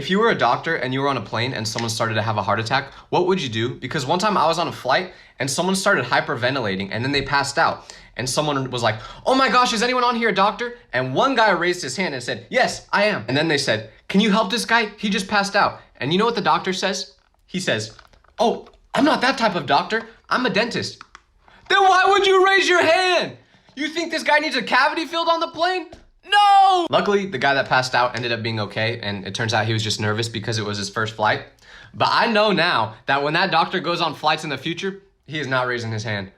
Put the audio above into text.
If you were a doctor and you were on a plane and someone started to have a heart attack, what would you do? Because one time I was on a flight and someone started hyperventilating and then they passed out. And someone was like, "Oh my gosh, is anyone on here, doctor?" And one guy raised his hand and said, "Yes, I am." And then they said, "Can you help this guy? He just passed out." And you know what the doctor says? He says, "Oh, I'm not that type of doctor. I'm a dentist." Then why would you raise your hand? You think this guy needs a cavity filled on the plane? No! Luckily, the guy that passed out ended up being okay, and it turns out he was just nervous because it was his first flight. But I know now that when that doctor goes on flights in the future, he is not raising his hand.